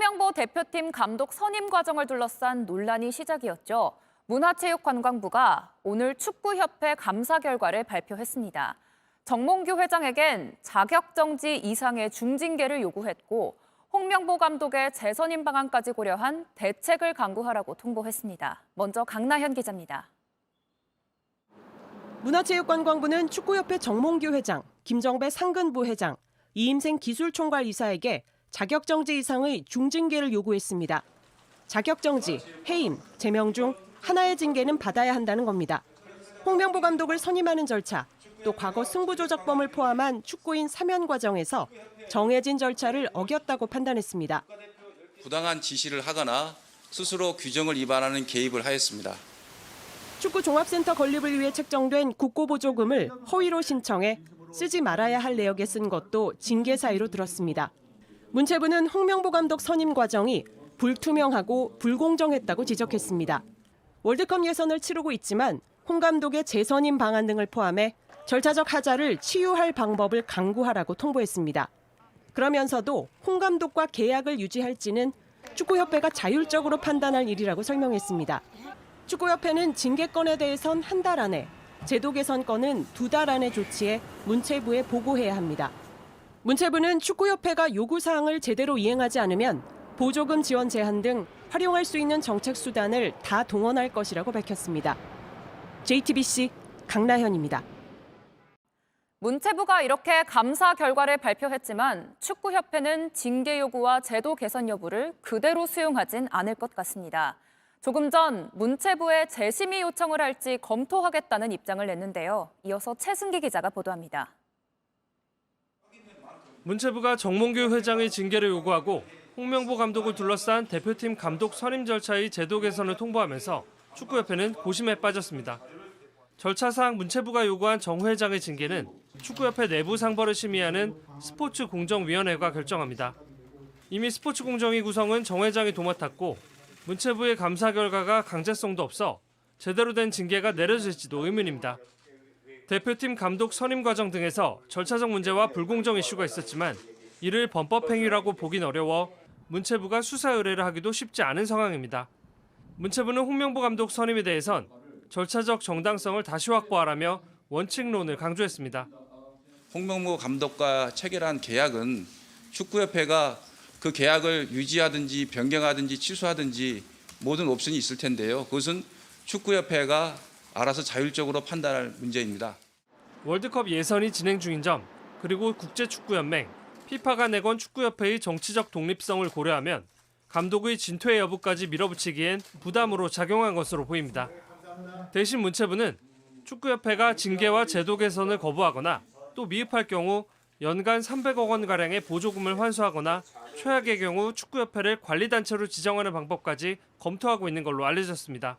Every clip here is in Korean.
홍명보 대표팀 감독 선임 과정을 둘러싼 논란이 시작이었죠. 문화체육관광부가 오늘 축구협회 감사 결과를 발표했습니다. 정몽규 회장에겐 자격정지 이상의 중징계를 요구했고 홍명보 감독의 재선임 방안까지 고려한 대책을 강구하라고 통보했습니다. 먼저 강나현 기자입니다. 문화체육관광부는 축구협회 정몽규 회장, 김정배 상근부 회장, 이임생 기술총괄 이사에게 자격정지 이상의 중징계를 요구했습니다. 자격정지, 해임, 제명 중 하나의 징계는 받아야 한다는 겁니다. 홍명보 감독을 선임하는 절차, 또 과거 승부조작범을 포함한 축구인 사면 과정에서 정해진 절차를 어겼다고 판단했습니다. 부당한 지시를 하거나 스스로 규정을 위반하는 개입을 하였습니다. 축구종합센터 건립을 위해 책정된 국고보조금을 허위로 신청해 쓰지 말아야 할 내역에 쓴 것도 징계 사유로 들었습니다. 문체부는 홍명보 감독 선임 과정이 불투명하고 불공정했다고 지적했습니다. 월드컵 예선을 치르고 있지만 홍 감독의 재선임 방안 등을 포함해 절차적 하자를 치유할 방법을 강구하라고 통보했습니다. 그러면서도 홍 감독과 계약을 유지할지는 축구협회가 자율적으로 판단할 일이라고 설명했습니다. 축구협회는 징계건에 대해선 한 달 안에, 제도 개선건은 2달 안에 조치해 문체부에 보고해야 합니다. 문체부는 축구협회가 요구사항을 제대로 이행하지 않으면 보조금 지원 제한 등 활용할 수 있는 정책 수단을 다 동원할 것이라고 밝혔습니다. JTBC 강나현입니다. 문체부가 이렇게 감사 결과를 발표했지만 축구협회는 징계 요구와 제도 개선 여부를 그대로 수용하진 않을 것 같습니다. 조금 전 문체부에 재심의 요청을 할지 검토하겠다는 입장을 냈는데요. 이어서 최승기 기자가 보도합니다. 문체부가 정몽규 회장의 징계를 요구하고 홍명보 감독을 둘러싼 대표팀 감독 선임 절차의 제도 개선을 통보하면서 축구협회는 고심에 빠졌습니다. 절차상 문체부가 요구한 정 회장의 징계는 축구협회 내부 상벌을 심의하는 스포츠공정위원회가 결정합니다. 이미 스포츠공정위 구성은 정 회장이 도맡았고 문체부의 감사 결과가 강제성도 없어 제대로 된 징계가 내려질지도 의문입니다. 대표팀 감독 선임 과정 등에서 절차적 문제와 불공정 이슈가 있었지만 이를 범법행위라고 보긴 어려워 문체부가 수사 의뢰를 하기도 쉽지 않은 상황입니다. 문체부는 홍명보 감독 선임에 대해선 절차적 정당성을 다시 확보하라며 원칙론을 강조했습니다. 홍명보 감독과 체결한 계약은 축구협회가 그 계약을 유지하든지 변경하든지 취소하든지 모든 옵션이 있을 텐데요. 그것은 축구협회가 알아서 자율적으로 판단할 문제입니다. 월드컵 예선이 진행 중인 점, 그리고 국제축구연맹, 피파가 내건 축구협회의 정치적 독립성을 고려하면 감독의 진퇴 여부까지 밀어붙이기엔 부담으로 작용한 것으로 보입니다. 대신 문체부는 축구협회가 징계와 제도 개선을 거부하거나 또 미흡할 경우 연간 300억 원가량의 보조금을 환수하거나 최악의 경우 축구협회를 관리단체로 지정하는 방법까지 검토하고 있는 걸로 알려졌습니다.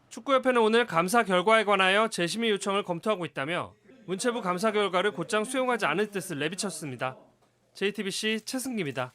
축구협회는 오늘 감사 결과에 관하여 재심의 요청을 검토하고 있다며 문체부 감사 결과를 곧장 수용하지 않을 뜻을 내비쳤습니다. JTBC 최승기입니다.